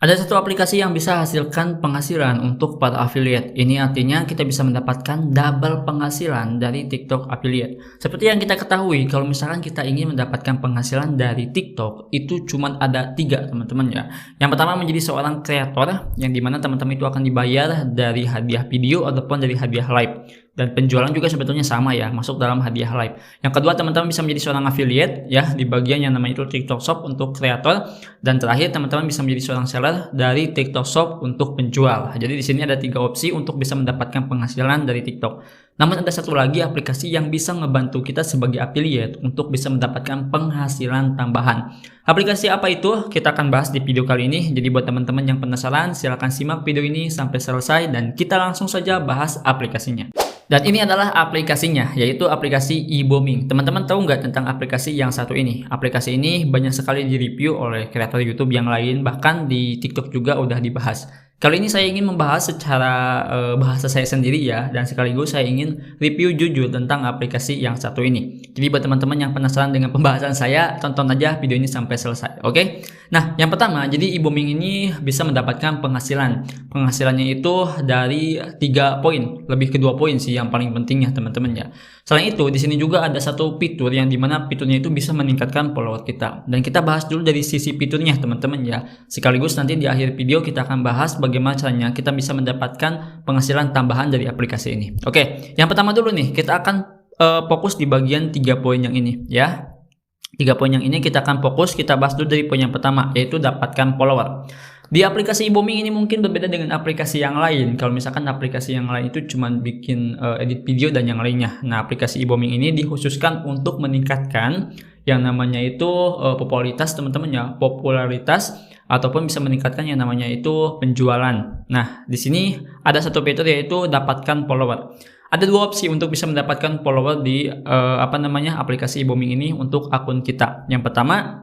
Ada satu aplikasi yang bisa hasilkan penghasilan untuk para affiliate. Ini artinya kita bisa mendapatkan double penghasilan dari TikTok affiliate. Seperti yang kita ketahui, kalau misalkan kita ingin mendapatkan penghasilan dari TikTok, itu cuma ada 3 teman-teman ya. Yang pertama menjadi seorang kreator, yang dimana teman-teman itu akan dibayar dari hadiah video ataupun dari hadiah live. Dan penjualan juga sebetulnya sama ya, masuk dalam hadiah live. Yang kedua, teman-teman bisa menjadi seorang affiliate ya, di bagian yang namanya itu TikTok Shop untuk kreator. Dan terakhir, teman-teman bisa menjadi seorang seller dari TikTok Shop untuk penjual. Jadi di sini ada 3 opsi untuk bisa mendapatkan penghasilan dari TikTok. Namun ada satu lagi aplikasi yang bisa ngebantu kita sebagai affiliate untuk bisa mendapatkan penghasilan tambahan. Aplikasi apa itu? Kita akan bahas di video kali ini. Jadi buat teman-teman yang penasaran, silahkan simak video ini sampai selesai dan kita langsung saja bahas aplikasinya. Dan ini adalah aplikasinya, yaitu aplikasi e-booming. Teman-teman tahu nggak tentang aplikasi yang satu ini? Aplikasi ini banyak sekali direview oleh kreator YouTube yang lain, bahkan di TikTok juga udah dibahas. Kali ini saya ingin membahas secara bahasa saya sendiri ya, dan sekaligus saya ingin review jujur tentang aplikasi yang satu ini. Jadi buat teman-teman yang penasaran dengan pembahasan saya, tonton aja video ini sampai selesai, oke? Nah, yang pertama, jadi e-booming ini bisa mendapatkan penghasilan. Penghasilannya itu dari 3 poin, lebih ke 2 poin sih yang paling penting ya teman-teman ya. Selain itu, di sini juga ada satu fitur yang dimana fiturnya itu bisa meningkatkan follower kita. Dan kita bahas dulu dari sisi fiturnya teman-teman ya. Sekaligus nanti di akhir video kita akan bahas bagaimana caranya kita bisa mendapatkan penghasilan tambahan dari aplikasi ini. Oke, yang pertama dulu nih, kita akan fokus di bagian 3 poin yang ini ya. 3 poin yang ini kita akan fokus, kita bahas dulu dari poin yang pertama, yaitu dapatkan follower. Di aplikasi e-booming ini mungkin berbeda dengan aplikasi yang lain. Kalau misalkan aplikasi yang lain itu cuma bikin edit video dan yang lainnya. Nah, aplikasi e-booming ini dikhususkan untuk meningkatkan yang namanya itu popularitas teman-teman ya, popularitas ataupun bisa meningkatkan yang namanya itu penjualan. Nah, di sini ada satu fitur yaitu dapatkan follower. Ada 2 opsi untuk bisa mendapatkan follower di aplikasi e-booming ini untuk akun kita. Yang pertama,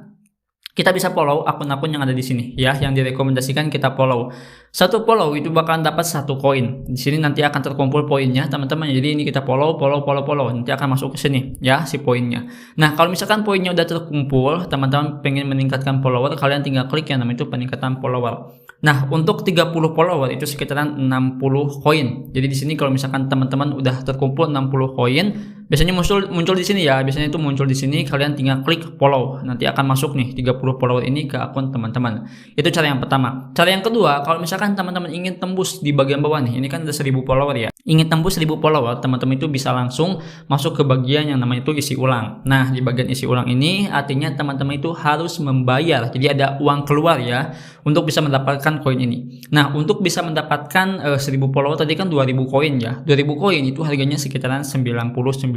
kita bisa follow akun-akun yang ada di sini ya, yang direkomendasikan kita follow. Satu follow itu bakalan dapat 1 koin. Di sini nanti akan terkumpul poinnya teman-teman. Jadi ini kita follow, nanti akan masuk ke sini ya si poinnya. Nah, kalau misalkan poinnya udah terkumpul, teman-teman pengen meningkatkan follower, kalian tinggal klik yang namanya itu peningkatan follower. Nah, untuk 30 follower itu sekitaran 60 koin. Jadi di sini kalau misalkan teman-teman udah terkumpul 60 koin, biasanya muncul di sini ya. Biasanya itu muncul di sini, kalian tinggal klik follow. Nanti akan masuk nih 30 follower ini ke akun teman-teman. Itu cara yang pertama. Cara yang kedua, kalau misalkan teman-teman ingin tembus di bagian bawah nih, ini kan ada 1000 follower ya. Ingin tembus 1000 follower, teman-teman itu bisa langsung masuk ke bagian yang namanya itu isi ulang. Nah, di bagian isi ulang ini artinya teman-teman itu harus membayar. Jadi ada uang keluar ya untuk bisa mendapatkan koin ini. Nah, untuk bisa mendapatkan 1000 follower tadi kan 2000 koin ya. 2000 koin itu harganya sekitaran 99.000.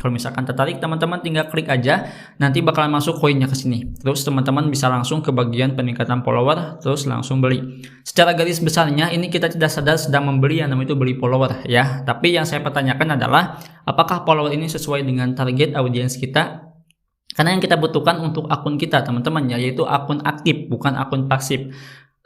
Kalau misalkan tertarik, teman-teman tinggal klik aja, nanti bakalan masuk koinnya ke sini. Terus teman-teman bisa langsung ke bagian peningkatan follower, terus langsung beli. Secara garis besarnya ini kita tidak sadar sedang membeli yang namanya itu beli follower ya. Tapi yang saya pertanyakan adalah apakah follower ini sesuai dengan target audiens kita? Karena yang kita butuhkan untuk akun kita teman-teman ya, yaitu akun aktif bukan akun pasif.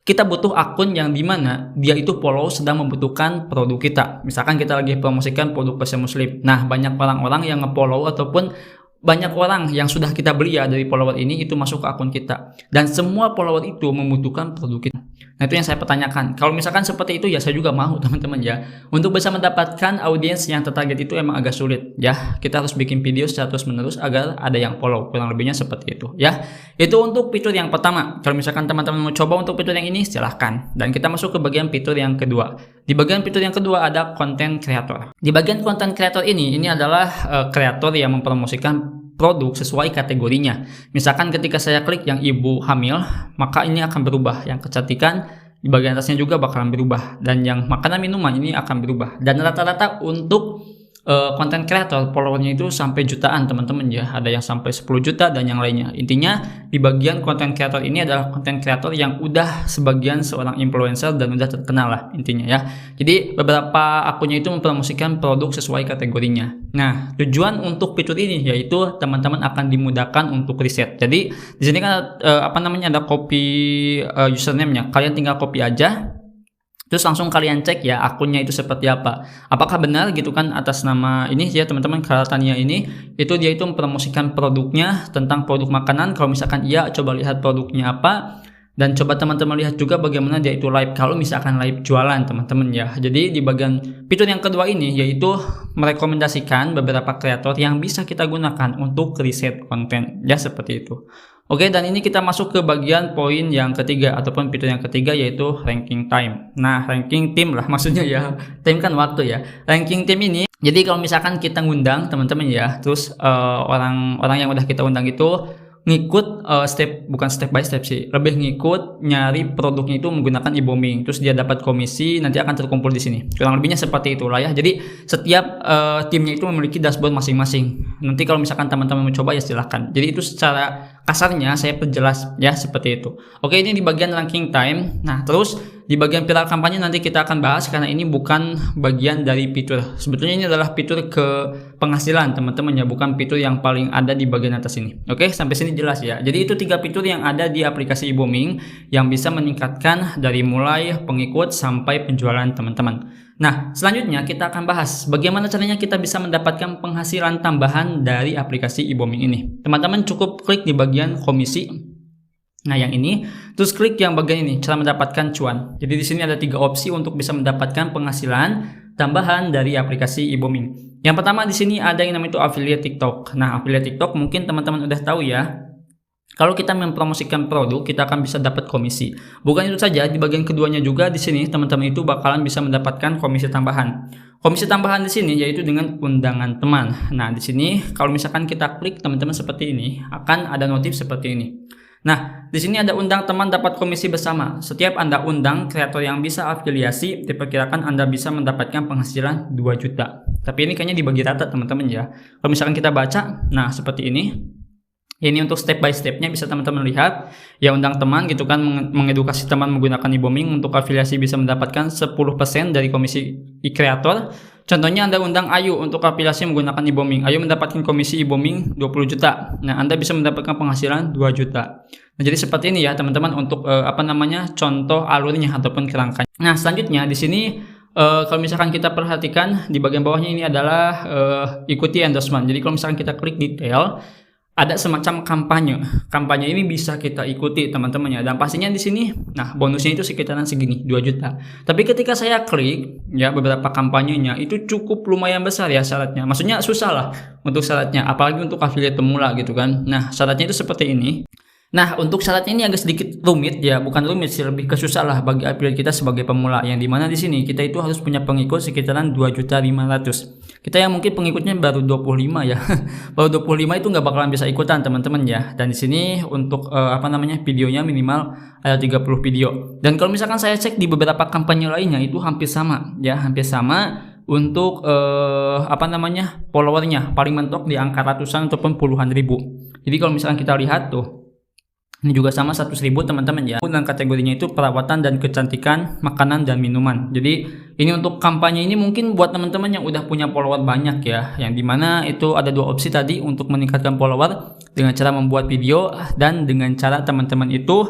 Kita butuh akun yang dimana dia itu follow sedang membutuhkan produk kita. Misalkan kita lagi promosikan produk bahasa muslim. Nah, banyak orang-orang yang nge-follow ataupun banyak orang yang sudah kita beli ya dari follower ini itu masuk ke akun kita. Dan semua follower itu membutuhkan produk kita. Nah, itu yang saya pertanyakan. Kalau misalkan seperti itu ya saya juga mau teman-teman ya. Untuk bisa mendapatkan audiens yang tertarget itu emang agak sulit ya. Kita harus bikin video secara terus-menerus agar ada yang follow. Kurang lebihnya seperti itu ya. Itu untuk fitur yang pertama. Kalau misalkan teman-teman mau coba untuk fitur yang ini silahkan. Dan kita masuk ke bagian fitur yang kedua. Di bagian fitur yang kedua ada content creator. Di bagian content creator ini adalah kreator yang mempromosikan produk sesuai kategorinya. Misalkan ketika saya klik yang ibu hamil, maka ini akan berubah. Yang kecantikan di bagian atasnya juga bakalan berubah. Dan yang makanan minuman ini akan berubah. Dan rata-rata untuk content creator followernya itu sampai jutaan teman-teman ya. Ada yang sampai 10 juta dan yang lainnya. Intinya di bagian content creator ini adalah content creator yang udah sebagian seorang influencer dan udah terkenal lah intinya ya. Jadi beberapa akunnya itu mempromosikan produk sesuai kategorinya. Nah, tujuan untuk fitur ini yaitu teman-teman akan dimudahkan untuk riset. Jadi di sini kan ada copy username-nya. Kalian tinggal copy aja. Terus langsung kalian cek ya akunnya itu seperti apa. Apakah benar gitu kan atas nama ini ya teman-teman, Karatania ini itu dia itu mempromosikan produknya tentang produk makanan. Kalau misalkan iya, coba lihat produknya apa. Dan coba teman-teman lihat juga bagaimana dia itu live kalau misalkan live jualan teman-teman ya. Jadi di bagian fitur yang kedua ini yaitu merekomendasikan beberapa kreator yang bisa kita gunakan untuk riset konten ya, seperti itu. Oke, dan ini kita masuk ke bagian poin yang ketiga ataupun fitur yang ketiga yaitu ranking time. Nah, ranking tim lah maksudnya ya. Tim kan waktu ya. Ranking tim ini jadi kalau misalkan kita ngundang teman-teman ya, terus orang-orang yang udah kita undang itu ngikut bukan step by step sih, lebih ngikut nyari produknya itu menggunakan e-booming, terus dia dapat komisi nanti akan terkumpul di sini. Kurang lebihnya seperti itulah ya. Jadi setiap timnya itu memiliki dashboard masing-masing. Nanti kalau misalkan teman-teman mencoba ya silahkan. Jadi itu secara kasarnya saya perjelas ya, seperti itu. Oke, ini di bagian ranking time. Nah, terus di bagian viral kampanye nanti kita akan bahas karena ini bukan bagian dari fitur. Sebetulnya ini adalah fitur ke penghasilan teman-teman ya, bukan fitur yang paling ada di bagian atas ini. Oke, sampai sini jelas ya. Jadi itu 3 fitur yang ada di aplikasi e-booming yang bisa meningkatkan dari mulai pengikut sampai penjualan teman-teman. Nah, selanjutnya kita akan bahas bagaimana caranya kita bisa mendapatkan penghasilan tambahan dari aplikasi e-booming ini. Teman-teman cukup klik di bagian komisi. Nah, yang ini, terus klik yang bagian ini, cara mendapatkan cuan. Jadi di sini ada 3 opsi untuk bisa mendapatkan penghasilan tambahan dari aplikasi e-booming. Yang pertama di sini ada yang namanya itu affiliate TikTok. Nah, affiliate TikTok mungkin teman-teman udah tahu ya. Kalau kita mempromosikan produk, kita akan bisa dapat komisi. Bukan itu saja, di bagian keduanya juga di sini teman-teman itu bakalan bisa mendapatkan komisi tambahan. Komisi tambahan di sini yaitu dengan undangan teman. Nah, di sini kalau misalkan kita klik teman-teman seperti ini, akan ada notif seperti ini. Nah, di sini ada undang teman dapat komisi bersama. Setiap Anda undang kreator yang bisa afiliasi, diperkirakan Anda bisa mendapatkan penghasilan 2 juta. Tapi ini kayaknya dibagi rata teman-teman ya. Kalau misalkan kita baca, nah seperti ini. Ini untuk step by stepnya bisa teman-teman lihat. Ya, undang teman gitu kan, mengedukasi teman menggunakan e-booming. Untuk afiliasi bisa mendapatkan 10% dari komisi kreator. Contohnya Anda undang Ayu untuk afiliasi menggunakan e-booming. Ayu mendapatkan komisi e-booming 20 juta. Nah, Anda bisa mendapatkan penghasilan 2 juta. Nah, jadi seperti ini ya teman-teman untuk contoh alurnya ataupun kerangkanya. Nah, selanjutnya di sini kalau misalkan kita perhatikan di bagian bawahnya ini adalah ikuti endorsement. Jadi kalau misalkan kita klik detail, ada semacam kampanye. Kampanye ini bisa kita ikuti teman-teman ya. Dan pastinya di sini, nah bonusnya itu sekitaran segini, 2 juta. Tapi ketika saya klik ya beberapa kampanyenya itu cukup lumayan besar ya syaratnya. Maksudnya susah lah untuk syaratnya, apalagi untuk affiliate pemula gitu kan. Nah, syaratnya itu seperti ini. Nah, untuk syaratnya ini agak sedikit rumit ya, bukan rumit sih, lebih ke susah lah bagi affiliate kita sebagai pemula, yang dimana di sini kita itu harus punya pengikut sekitaran 2.500.000. Kita yang mungkin pengikutnya baru 25 ya. Baru 25 itu nggak bakalan bisa ikutan teman-teman ya. Dan di sini untuk videonya minimal ada 30 video. Dan kalau misalkan saya cek di beberapa kampanye lainnya itu hampir sama ya, hampir sama untuk followernya paling mentok di angka ratusan ataupun puluhan ribu. Jadi kalau misalkan kita lihat tuh, ini juga sama 100.000 teman-teman ya. Dan kategorinya itu perawatan dan kecantikan, makanan dan minuman. Jadi ini untuk kampanye ini mungkin buat teman-teman yang udah punya follower banyak ya. Yang dimana itu ada 2 opsi tadi untuk meningkatkan follower dengan cara membuat video dan dengan cara teman-teman itu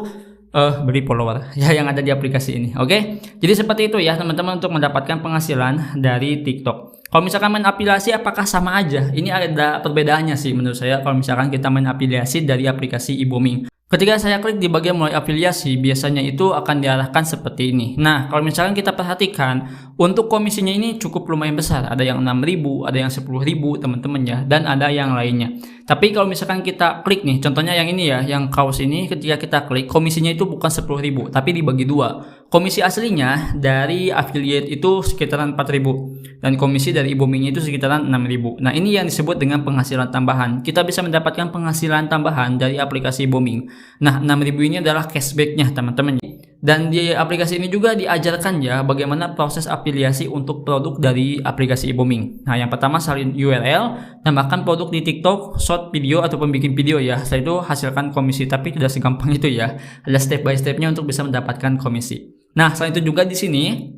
beli follower ya yang ada di aplikasi ini. Oke, jadi seperti itu ya teman-teman untuk mendapatkan penghasilan dari TikTok. Kalau misalkan main afiliasi apakah sama aja? Ini ada perbedaannya sih menurut saya kalau misalkan kita main afiliasi dari aplikasi e-booming. Ketika saya klik di bagian mulai afiliasi, biasanya itu akan diarahkan seperti ini. Nah, kalau misalkan kita perhatikan, untuk komisinya ini cukup lumayan besar. Ada yang 6.000, ada yang 10.000 teman-teman ya, dan ada yang lainnya. Tapi kalau misalkan kita klik nih, contohnya yang ini ya, yang kaos ini ketika kita klik, komisinya itu bukan 10.000, tapi dibagi 2. Komisi aslinya dari affiliate itu sekitaran 4.000 dan komisi dari e-booming itu sekitaran 6.000. Nah, ini yang disebut dengan penghasilan tambahan. Kita bisa mendapatkan penghasilan tambahan dari aplikasi e-booming. Nah, 6.000 ini adalah cashbacknya teman-teman. Dan di aplikasi ini juga diajarkan ya bagaimana proses afiliasi untuk produk dari aplikasi e-booming. Nah, yang pertama salin URL, tambahkan produk di TikTok, short video ataupun bikin video ya. Setelah itu hasilkan komisi, tapi tidak segampang itu ya. Ada step by stepnya untuk bisa mendapatkan komisi. Nah, selain itu juga di sini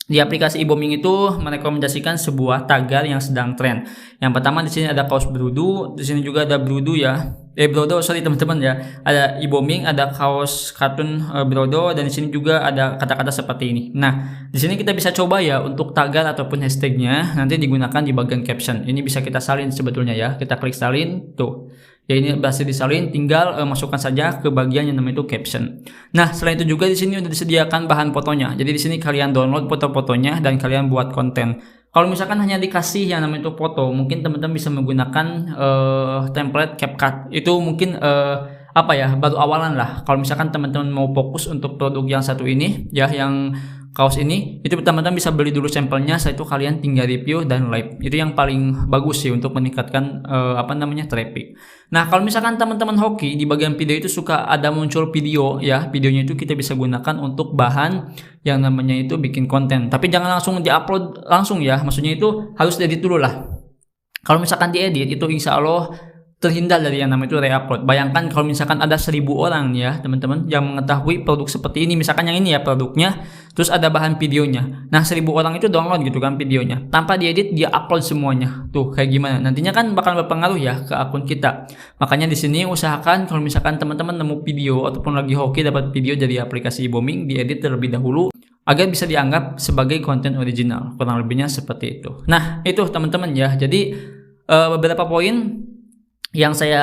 di aplikasi e-booming itu merekomendasikan sebuah tagar yang sedang tren. Yang pertama di sini ada kaos Brudu, di sini juga ada Brudu ya. Brodo, sorry teman-teman ya. Ada e-booming, ada kaos kartun Brodo, dan di sini juga ada kata-kata seperti ini. Nah, di sini kita bisa coba ya untuk tagar ataupun hashtagnya nanti digunakan di bagian caption. Ini bisa kita salin sebetulnya ya. Kita klik salin tuh. Ya ini berhasil disalin, tinggal masukkan saja ke bagian yang namanya itu caption. Nah, selain itu juga di sini udah disediakan bahan fotonya. Jadi di sini kalian download foto-fotonya dan kalian buat konten. Kalau misalkan hanya dikasih yang namanya itu foto, mungkin teman-teman bisa menggunakan template CapCut. Itu mungkin apa ya, baru awalan lah. Kalau misalkan teman-teman mau fokus untuk produk yang satu ini ya, yang kaos ini, itu teman-teman bisa beli dulu sampelnya, setelah itu kalian tinggal review dan live. Itu yang paling bagus sih untuk meningkatkan traffic. Nah, kalau misalkan teman-teman hoki di bagian video itu suka ada muncul video ya, videonya itu kita bisa gunakan untuk bahan yang namanya itu bikin konten. Tapi jangan langsung diupload langsung ya, maksudnya itu harus diedit dulu lah. Kalau misalkan diedit itu insya Allah terhindar dari yang namanya itu re-upload. Bayangkan kalau misalkan ada 1000 orang ya teman-teman yang mengetahui produk seperti ini, misalkan yang ini ya produknya, terus ada bahan videonya. Nah 1000 orang itu download gitu kan videonya, tanpa diedit dia upload semuanya. Tuh kayak gimana? Nantinya kan bakal berpengaruh ya ke akun kita. Makanya di sini usahakan kalau misalkan teman-teman nemu video ataupun lagi hoki dapat video dari aplikasi e-bombing, diedit terlebih dahulu agar bisa dianggap sebagai konten original. Kurang lebihnya seperti itu. Nah itu teman-teman ya. Jadi beberapa poin yang saya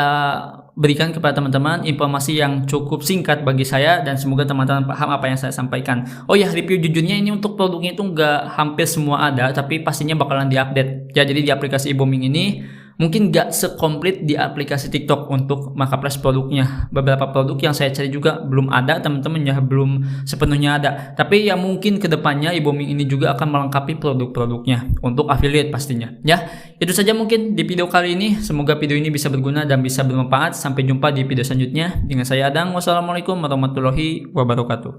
berikan kepada teman-teman, informasi yang cukup singkat bagi saya dan semoga teman-teman paham apa yang saya sampaikan. Oh ya, review jujurnya ini untuk produknya itu nggak hampir semua ada, tapi pastinya bakalan diupdate. Ya, jadi di aplikasi e-bombing ini mungkin nggak sekomplit di aplikasi TikTok untuk marketplace produknya. Beberapa produk yang saya cari juga belum ada teman-teman ya, belum sepenuhnya ada. Tapi ya mungkin kedepannya e-bombing ini juga akan melengkapi produk-produknya untuk affiliate pastinya. Ya, itu saja mungkin di video kali ini. Semoga video ini bisa berguna dan bisa bermanfaat. Sampai jumpa di video selanjutnya. Dengan saya Adang. Wassalamualaikum warahmatullahi wabarakatuh.